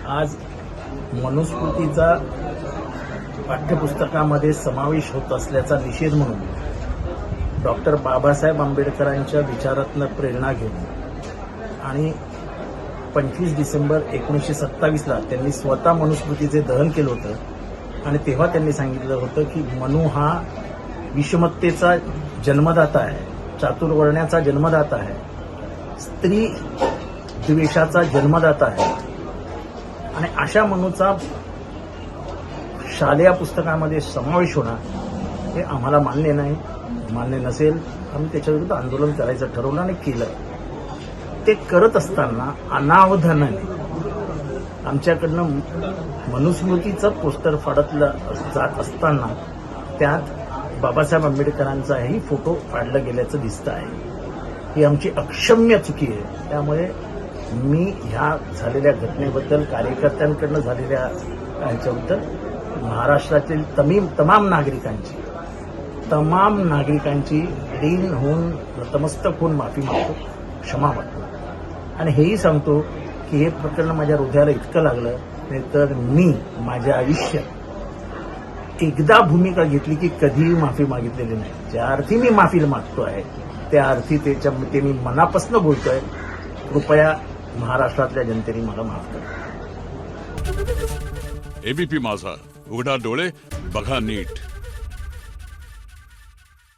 आज मनुस्मृतीचा पाठ्यपुस्तकामध्ये समावेश होत असल्याचा निषेध म्हणून डॉक्टर बाबासाहेब आंबेडकरांच्या विचारातनं प्रेरणा घेऊन आणि 25 डिसेंबर 1927ला त्यांनी स्वतः मनुस्मृतीचे दहन केलं होतं आणि तेव्हा त्यांनी सांगितलं होतं की मनु हा विषमतेचा जन्मदाता आहे, चातुर्वर्ण्याचा जन्मदाता आहे, स्त्री द्वेषाचा जन्मदाता आहे आणि अशा मनुचा शालेय पुस्तकामध्ये समावेश होणं हे आम्हाला मान्य नाही. मान्य नसेल आम्ही त्याच्याविरुद्ध आंदोलन करायचं ठरवलं आणि केलं. ते करत असताना अनावधानाने आमच्याकडनं मनुस्मृतीचं पोस्टर फाडतलं जात असताना त्यात बाबासाहेब आंबेडकरांचाही फोटो फाडला गेल्याचं दिसतं आहे. ही आमची अक्षम्य चुकी आहे. त्यामुळे मी ह्या झालेल्या घटनेबद्दल, कार्यकर्त्यांकडनं झालेल्या ह्याच्याबद्दल महाराष्ट्रातील तमाम नागरिकांची ऋण होऊन नतमस्तक होऊन माफी मागतो, क्षमा मागतो आणि हेही सांगतो की हे प्रकरण माझ्या हृदयाला इतकं लागलं नाही तर मी माझ्या आयुष्यात एकदा भूमिका घेतली की कधीही माफी मागितलेली नाही. ज्या अर्थी मी माफी मागतो आहे त्या अर्थी ते मी मनापासून बोलतोय. कृपया महाराष्ट्रातल्या जनतेने मला माफ करा. एबीपी माझा, उघडा डोळे बघा नीट.